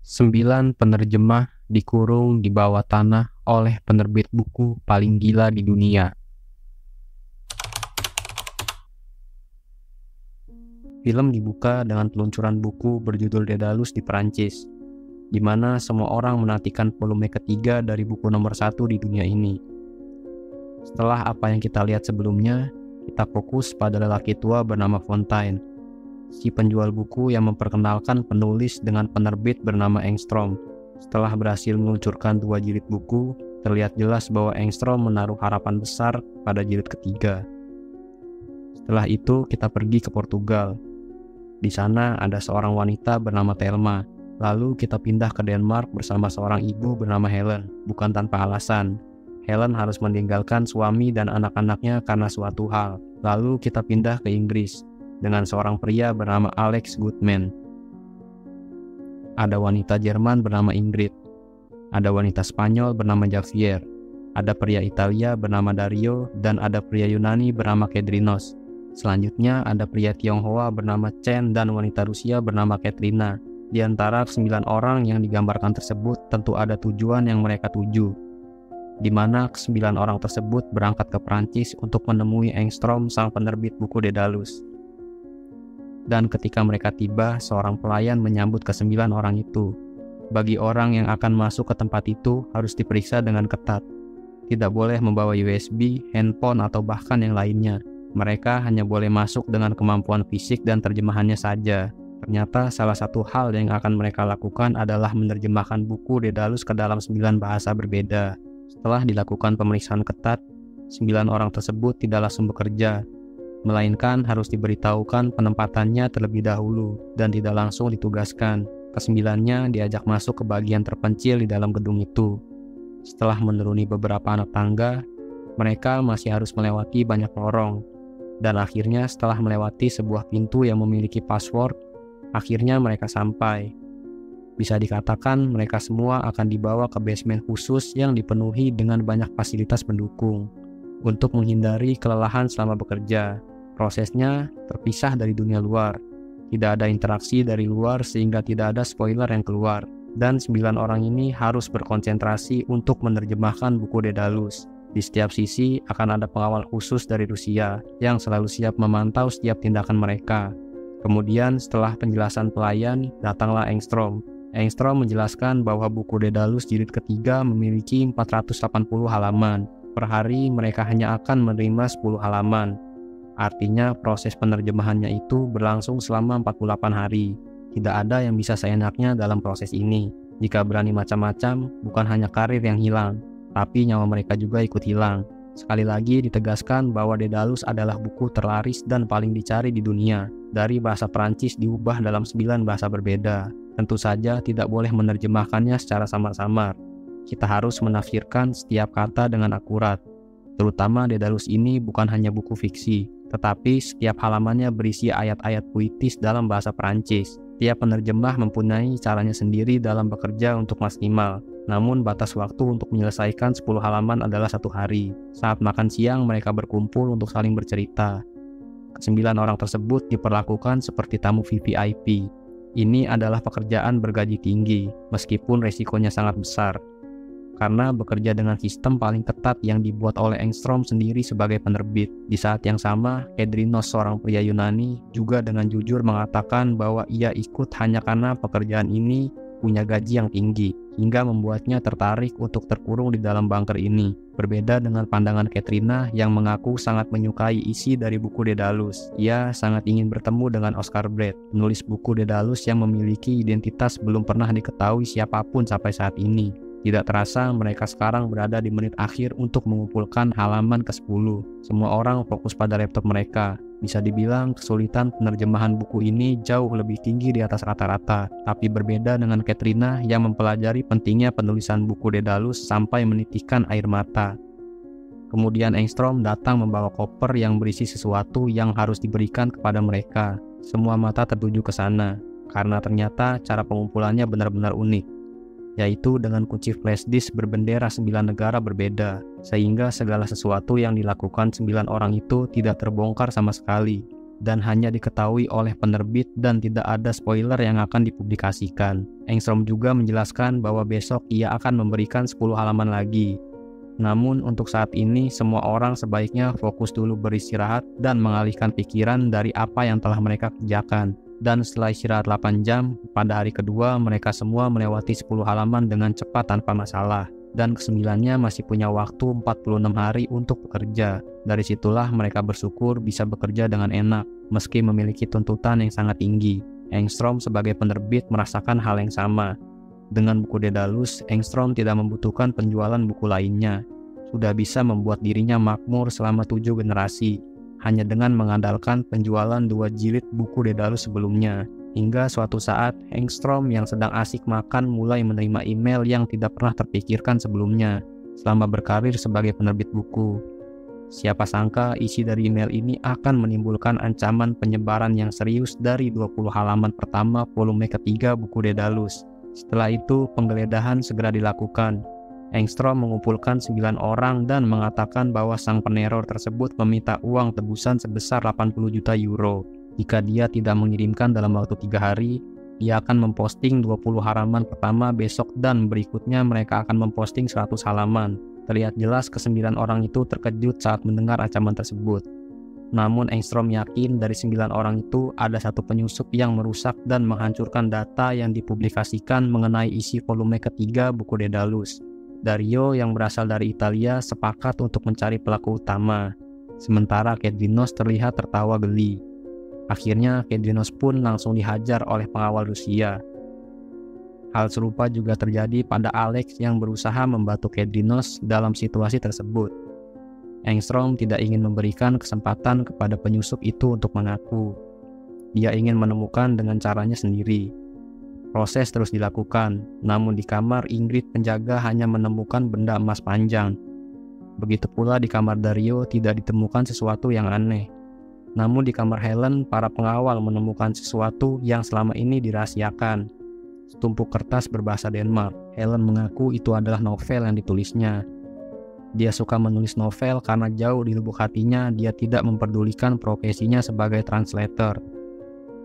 9 penerjemah dikurung di bawah tanah oleh penerbit buku paling gila di dunia. Film dibuka dengan peluncuran buku berjudul Daedalus di Perancis, di mana semua orang menantikan volume ketiga dari buku nomor 1 di dunia ini. Setelah apa yang kita lihat sebelumnya, kita fokus pada lelaki tua bernama Fontaine, si penjual buku yang memperkenalkan penulis dengan penerbit bernama Engstrom. Setelah berhasil meluncurkan 2 jilid buku, terlihat jelas bahwa Engstrom menaruh harapan besar pada jilid ketiga. Setelah itu kita pergi ke Portugal. Di sana ada seorang wanita bernama Thelma. Lalu kita pindah ke Denmark bersama seorang ibu bernama Helen, bukan tanpa alasan. Helen harus meninggalkan suami dan anak-anaknya karena suatu hal. Lalu kita pindah ke Inggris dengan seorang pria bernama Alex Goodman. Ada wanita Jerman bernama Ingrid. Ada wanita Spanyol bernama Javier. Ada pria Italia bernama Dario dan ada pria Yunani bernama Kedrinos. Selanjutnya ada pria Tionghoa bernama Chen dan wanita Rusia bernama Katrina. Di antara 9 orang yang digambarkan tersebut tentu ada tujuan yang mereka tuju, di mana 9 orang tersebut berangkat ke Perancis untuk menemui Engstrom sang penerbit buku Daedalus. Dan ketika mereka tiba, seorang pelayan menyambut ke-9 orang itu. Bagi orang yang akan masuk ke tempat itu harus diperiksa dengan ketat. Tidak boleh membawa USB, handphone, atau bahkan yang lainnya. Mereka hanya boleh masuk dengan kemampuan fisik dan terjemahannya saja. Ternyata salah satu hal yang akan mereka lakukan adalah menerjemahkan buku Daedalus ke dalam 9 bahasa berbeda. Setelah dilakukan pemeriksaan ketat, 9 orang tersebut tidak langsung bekerja, melainkan harus diberitahukan penempatannya terlebih dahulu dan tidak langsung ditugaskan. Kesembilannya diajak masuk ke bagian terpencil di dalam gedung itu. Setelah menuruni beberapa anak tangga, mereka masih harus melewati banyak lorong. Dan akhirnya setelah melewati sebuah pintu yang memiliki password, akhirnya mereka sampai. Bisa dikatakan mereka semua akan dibawa ke basement khusus yang dipenuhi dengan banyak fasilitas pendukung untuk menghindari kelelahan selama bekerja. Prosesnya terpisah dari dunia luar. Tidak ada interaksi dari luar sehingga tidak ada spoiler yang keluar. Dan 9 orang ini harus berkonsentrasi untuk menerjemahkan buku Daedalus. Di setiap sisi akan ada pengawal khusus dari Rusia yang selalu siap memantau setiap tindakan mereka. Kemudian setelah penjelasan pelayan, datanglah Engstrom. Engstrom menjelaskan bahwa buku Daedalus jilid ketiga memiliki 480 halaman. Per hari mereka hanya akan menerima 10 halaman. Artinya proses penerjemahannya itu berlangsung selama 48 hari. Tidak ada yang bisa seenaknya dalam proses ini. Jika berani macam-macam, bukan hanya karir yang hilang, tapi nyawa mereka juga ikut hilang. Sekali lagi ditegaskan bahwa Daedalus adalah buku terlaris dan paling dicari di dunia. Dari bahasa Perancis diubah dalam 9 bahasa berbeda. Tentu saja tidak boleh menerjemahkannya secara samar-samar. Kita harus menafsirkan setiap kata dengan akurat. Terutama Daedalus ini bukan hanya buku fiksi, tetapi setiap halamannya berisi ayat-ayat puitis dalam bahasa Perancis. Tiap penerjemah mempunyai caranya sendiri dalam bekerja untuk maksimal. Namun batas waktu untuk menyelesaikan 10 halaman adalah 1 hari. Saat makan siang mereka berkumpul untuk saling bercerita. Ke-9 orang tersebut diperlakukan seperti tamu VVIP. Ini adalah pekerjaan bergaji tinggi, meskipun resikonya sangat besar. Karena bekerja dengan sistem paling ketat yang dibuat oleh Engstrom sendiri sebagai penerbit. Di saat yang sama, Kedrinos, seorang pria Yunani, juga dengan jujur mengatakan bahwa ia ikut hanya karena pekerjaan ini punya gaji yang tinggi, hingga membuatnya tertarik untuk terkurung di dalam bunker ini. Berbeda dengan pandangan Katrina yang mengaku sangat menyukai isi dari buku Daedalus. Ia sangat ingin bertemu dengan Oscar Brett, penulis buku Daedalus yang memiliki identitas belum pernah diketahui siapapun sampai saat ini. Tidak terasa mereka sekarang berada di menit akhir untuk mengumpulkan halaman ke-10. Semua orang fokus pada laptop mereka. Bisa dibilang kesulitan penerjemahan buku ini jauh lebih tinggi di atas rata-rata. Tapi berbeda dengan Katrina yang mempelajari pentingnya penulisan buku Daedalus sampai menitikkan air mata. Kemudian Engstrom datang membawa koper yang berisi sesuatu yang harus diberikan kepada mereka. Semua mata tertuju ke sana, karena ternyata cara pengumpulannya benar-benar unik, yaitu dengan kunci flash disk berbendera 9 negara berbeda, sehingga segala sesuatu yang dilakukan 9 orang itu tidak terbongkar sama sekali. dan hanya diketahui oleh penerbit dan tidak ada spoiler yang akan dipublikasikan. Engstrom juga menjelaskan bahwa besok ia akan memberikan 10 halaman lagi. Namun untuk saat ini semua orang sebaiknya fokus dulu beristirahat dan mengalihkan pikiran dari apa yang telah mereka kerjakan. Dan setelah istirahat 8 jam, pada hari kedua mereka semua melewati 10 halaman dengan cepat tanpa masalah. Dan kesembilannya masih punya waktu 46 hari untuk bekerja. Dari situlah mereka bersyukur bisa bekerja dengan enak, meski memiliki tuntutan yang sangat tinggi. Engstrom sebagai penerbit merasakan hal yang sama. Dengan buku Daedalus, Engstrom tidak membutuhkan penjualan buku lainnya. Sudah bisa membuat dirinya makmur selama 7 generasi, hanya dengan mengandalkan penjualan 2 jilid buku Daedalus sebelumnya. Hingga suatu saat, Engstrom yang sedang asik makan mulai menerima email yang tidak pernah terpikirkan sebelumnya selama berkarir sebagai penerbit buku. Siapa sangka isi dari email ini akan menimbulkan ancaman penyebaran yang serius dari 20 halaman pertama volume ketiga buku Daedalus. Setelah itu, penggeledahan segera dilakukan. Engstrom mengumpulkan 9 orang dan mengatakan bahwa sang peneror tersebut meminta uang tebusan sebesar 80 juta euro. Jika dia tidak mengirimkan dalam waktu 3 hari, ia akan memposting 20 halaman pertama besok dan berikutnya mereka akan memposting 100 halaman. Terlihat jelas ke-9 orang itu terkejut saat mendengar ancaman tersebut. Namun Engstrom yakin dari 9 orang itu ada satu penyusup yang merusak dan menghancurkan data yang dipublikasikan mengenai isi volume ketiga buku Daedalus. Dario yang berasal dari Italia sepakat untuk mencari pelaku utama. Sementara Kedrinos terlihat tertawa geli. Akhirnya Kedrinos pun langsung dihajar oleh pengawal Rusia. Hal serupa juga terjadi pada Alex yang berusaha membantu Kedrinos dalam situasi tersebut. Engstrom tidak ingin memberikan kesempatan kepada penyusup itu untuk mengaku. Dia ingin menemukan dengan caranya sendiri. Proses terus dilakukan, namun di kamar Ingrid penjaga hanya menemukan benda emas panjang. Begitu pula di kamar Dario tidak ditemukan sesuatu yang aneh. Namun di kamar Helen, para pengawal menemukan sesuatu yang selama ini dirahasiakan. Setumpuk kertas berbahasa Denmark. Helen mengaku itu adalah novel yang ditulisnya. Dia suka menulis novel karena jauh di lubuk hatinya dia tidak memperdulikan profesinya sebagai translator.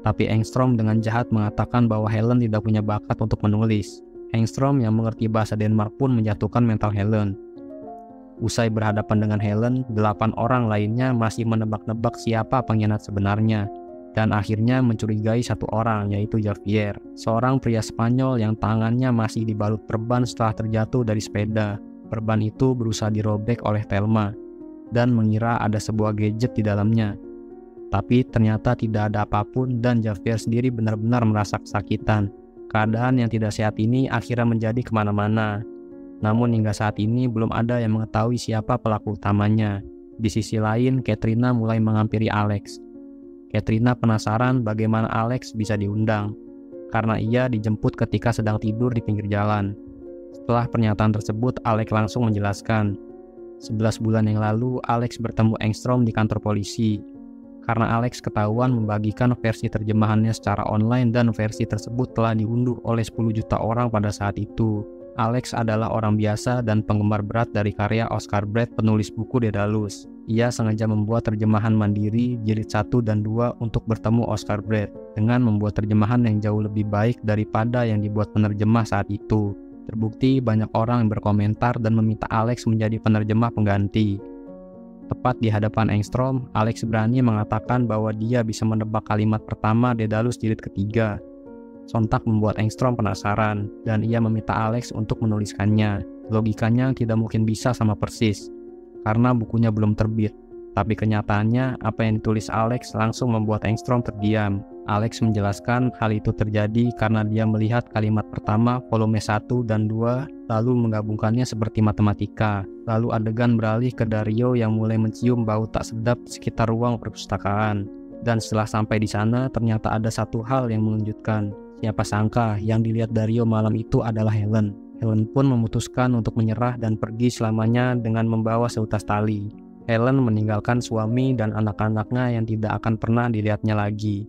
Tapi Engstrom dengan jahat mengatakan bahwa Helen tidak punya bakat untuk menulis. Engstrom yang mengerti bahasa Denmark pun menjatuhkan mental Helen. Usai berhadapan dengan Helen, 8 orang lainnya masih menebak-nebak siapa pengkhianat sebenarnya. Dan akhirnya mencurigai satu orang, yaitu Javier, seorang pria Spanyol yang tangannya masih dibalut perban setelah terjatuh dari sepeda. Perban itu berusaha dirobek oleh Thelma, dan mengira ada sebuah gadget di dalamnya. Tapi ternyata tidak ada apapun dan Javier sendiri benar-benar merasa kesakitan. Keadaan yang tidak sehat ini akhirnya menjadi kemana-mana. Namun hingga saat ini belum ada yang mengetahui siapa pelaku utamanya. Di sisi lain, Katrina mulai menghampiri Alex. Katrina penasaran bagaimana Alex bisa diundang, karena ia dijemput ketika sedang tidur di pinggir jalan. Setelah pernyataan tersebut, Alex langsung menjelaskan. 11 bulan yang lalu, Alex bertemu Engstrom di kantor polisi. Karena Alex ketahuan membagikan versi terjemahannya secara online dan versi tersebut telah diunduh oleh 10 juta orang pada saat itu. Alex adalah orang biasa dan penggemar berat dari karya Oscar Brett, penulis buku Daedalus. Ia sengaja membuat terjemahan mandiri jilid 1 dan 2 untuk bertemu Oscar Brett, dengan membuat terjemahan yang jauh lebih baik daripada yang dibuat penerjemah saat itu. Terbukti banyak orang yang berkomentar dan meminta Alex menjadi penerjemah pengganti. Tepat di hadapan Engstrom, Alex berani mengatakan bahwa dia bisa menebak kalimat pertama Daedalus jilid ketiga. Sontak membuat Engstrom penasaran, dan ia meminta Alex untuk menuliskannya. Logikanya tidak mungkin bisa sama persis, karena bukunya belum terbit. Tapi kenyataannya, apa yang ditulis Alex langsung membuat Engstrom terdiam. Alex menjelaskan hal itu terjadi karena dia melihat kalimat pertama volume 1 dan 2, lalu menggabungkannya seperti matematika. Lalu adegan beralih ke Dario yang mulai mencium bau tak sedap di sekitar ruang perpustakaan. Dan setelah sampai di sana, ternyata ada satu hal yang mengejutkan. Siapa sangka yang dilihat Dario malam itu adalah Helen. Helen pun memutuskan untuk menyerah dan pergi selamanya dengan membawa seutas tali. Helen meninggalkan suami dan anak-anaknya yang tidak akan pernah dilihatnya lagi.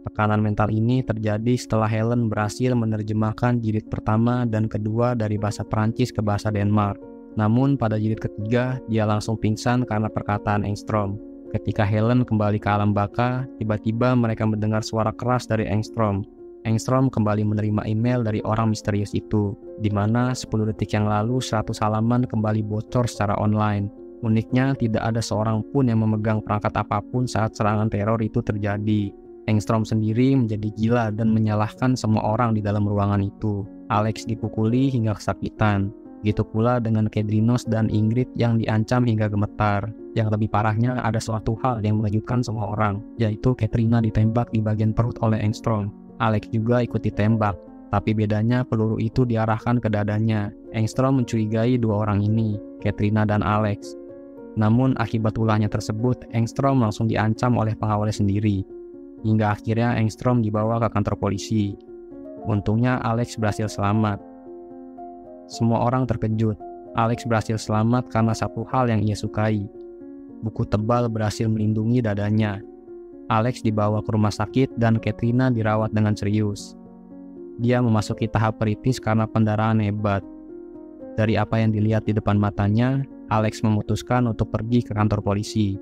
Tekanan mental ini terjadi setelah Helen berhasil menerjemahkan jilid pertama dan kedua dari bahasa Perancis ke bahasa Denmark. Namun pada jilid ketiga, dia langsung pingsan karena perkataan Engstrom. Ketika Helen kembali ke alam baka, tiba-tiba mereka mendengar suara keras dari Engstrom. Engstrom kembali menerima email dari orang misterius itu, di mana 10 detik yang lalu 100 halaman kembali bocor secara online. Uniknya, tidak ada seorang pun yang memegang perangkat apapun saat serangan teror itu terjadi. Engstrom sendiri menjadi gila dan menyalahkan semua orang di dalam ruangan itu. Alex dipukuli hingga kesakitan. Gitu pula dengan Kedrinos dan Ingrid yang diancam hingga gemetar. Yang lebih parahnya ada suatu hal yang mengejutkan semua orang, yaitu Katrina ditembak di bagian perut oleh Engstrom. Alex juga ikut ditembak, tapi bedanya peluru itu diarahkan ke dadanya. Engstrom mencurigai dua orang ini, Katrina dan Alex. Namun akibat ulahnya tersebut, Engstrom langsung diancam oleh pengawalnya sendiri. Hingga akhirnya Engstrom dibawa ke kantor polisi. Untungnya Alex berhasil selamat. Semua orang terkejut. Alex berhasil selamat karena satu hal yang ia sukai. Buku tebal berhasil melindungi dadanya. Alex dibawa ke rumah sakit dan Katrina dirawat dengan serius. Dia memasuki tahap kritis karena pendarahan hebat. Dari apa yang dilihat di depan matanya, Alex memutuskan untuk pergi ke kantor polisi.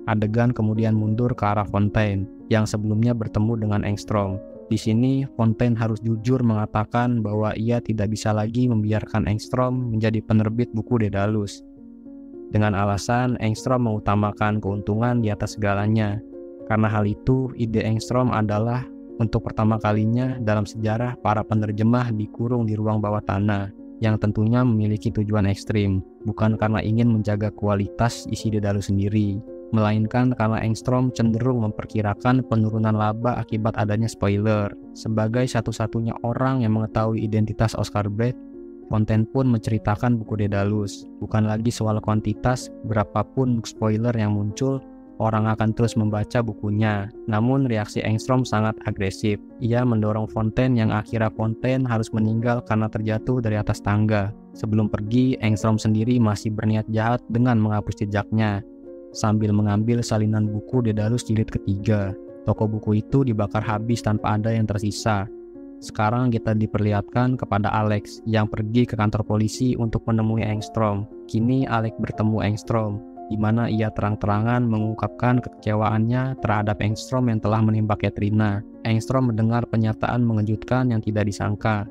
Adegan kemudian mundur ke arah Fontaine, yang sebelumnya bertemu dengan Engstrom. Di sini, Fontaine harus jujur mengatakan bahwa ia tidak bisa lagi membiarkan Engstrom menjadi penerbit buku Daedalus. Dengan alasan Engstrom mengutamakan keuntungan di atas segalanya. Karena hal itu, ide Engstrom adalah untuk pertama kalinya dalam sejarah para penerjemah dikurung di ruang bawah tanah, yang tentunya memiliki tujuan ekstrim, bukan karena ingin menjaga kualitas isi Daedalus sendiri, melainkan karena Engstrom cenderung memperkirakan penurunan laba akibat adanya spoiler. Sebagai satu-satunya orang yang mengetahui identitas Oscar Brett, Fontaine pun menceritakan buku Daedalus. Bukan lagi soal kuantitas, berapapun spoiler yang muncul, orang akan terus membaca bukunya. Namun reaksi Engstrom sangat agresif. Ia mendorong Fontaine yang akhirnya Fontaine harus meninggal karena terjatuh dari atas tangga. Sebelum pergi, Engstrom sendiri masih berniat jahat dengan menghapus jejaknya, sambil mengambil salinan buku Daedalus jilid ketiga. Toko buku itu dibakar habis tanpa ada yang tersisa. Sekarang kita diperlihatkan kepada Alex yang pergi ke kantor polisi untuk menemui Engstrom. Kini Alex bertemu Engstrom, di mana ia terang-terangan mengungkapkan kekecewaannya terhadap Engstrom yang telah menembak Katrina. Engstrom mendengar pernyataan mengejutkan yang tidak disangka.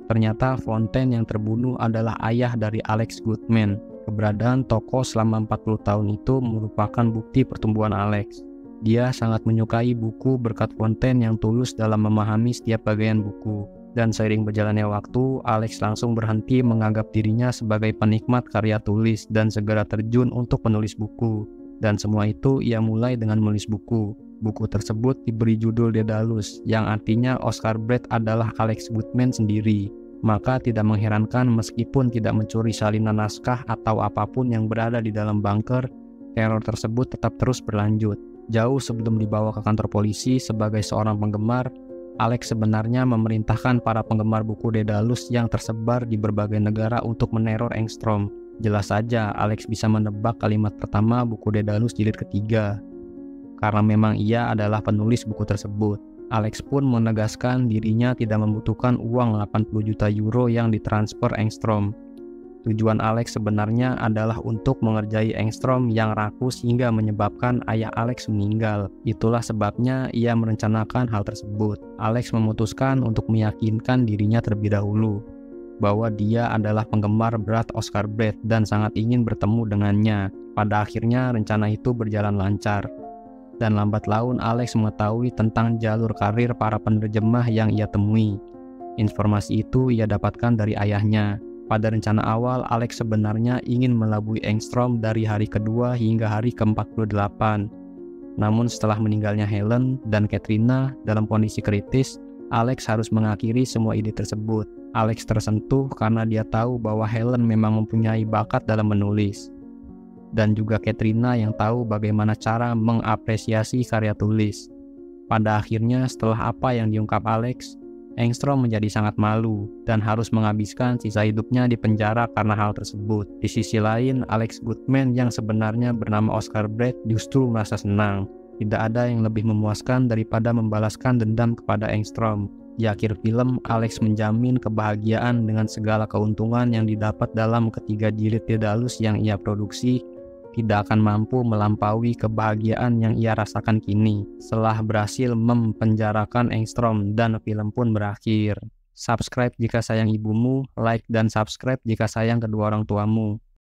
Ternyata Fontaine yang terbunuh adalah ayah dari Alex Goodman. Keberadaan toko selama 40 tahun itu merupakan bukti pertumbuhan Alex. Dia sangat menyukai buku berkat Fontaine yang tulus dalam memahami setiap bagian buku. Dan seiring berjalannya waktu, Alex langsung berhenti menganggap dirinya sebagai penikmat karya tulis dan segera terjun untuk menulis buku. Dan semua itu ia mulai dengan menulis buku. Buku tersebut diberi judul Daedalus, yang artinya Oscar Brett adalah Alex Goodman sendiri. Maka tidak mengherankan meskipun tidak mencuri salinan naskah atau apapun yang berada di dalam bunker, teror tersebut tetap terus berlanjut. Jauh sebelum dibawa ke kantor polisi sebagai seorang penggemar, Alex sebenarnya memerintahkan para penggemar buku Daedalus yang tersebar di berbagai negara untuk meneror Engstrom. Jelas saja Alex bisa menebak kalimat pertama buku Daedalus jilid ketiga, karena memang ia adalah penulis buku tersebut. Alex pun menegaskan dirinya tidak membutuhkan uang 80 juta euro yang ditransfer Engstrom. Tujuan Alex sebenarnya adalah untuk mengerjai Engstrom yang rakus hingga menyebabkan ayah Alex meninggal. Itulah sebabnya ia merencanakan hal tersebut. Alex memutuskan untuk meyakinkan dirinya terlebih dahulu bahwa dia adalah penggemar berat Oscar Brett dan sangat ingin bertemu dengannya. Pada akhirnya rencana itu berjalan lancar. Dan lambat laun Alex mengetahui tentang jalur karir para penerjemah yang ia temui. Informasi itu ia dapatkan dari ayahnya. Pada rencana awal, Alex sebenarnya ingin melabui Engstrom dari hari kedua hingga hari ke-48. Namun setelah meninggalnya Helen dan Katrina dalam kondisi kritis, Alex harus mengakhiri semua ide tersebut. Alex tersentuh karena dia tahu bahwa Helen memang mempunyai bakat dalam menulis. Dan juga Katrina yang tahu bagaimana cara mengapresiasi karya tulis. Pada akhirnya setelah apa yang diungkap Alex, Engstrom menjadi sangat malu dan harus menghabiskan sisa hidupnya di penjara karena hal tersebut. Di sisi lain, Alex Goodman yang sebenarnya bernama Oscar Brett justru merasa senang. Tidak ada yang lebih memuaskan daripada membalaskan dendam kepada Engstrom. Di akhir film, Alex menjamin kebahagiaan dengan segala keuntungan yang didapat dalam ketiga jilid Daedalus yang ia produksi. tidak akan mampu melampaui kebahagiaan yang ia rasakan kini setelah berhasil mempenjarakan Engstrom dan film pun berakhir. Subscribe jika sayang ibumu, like dan subscribe jika sayang kedua orang tuamu.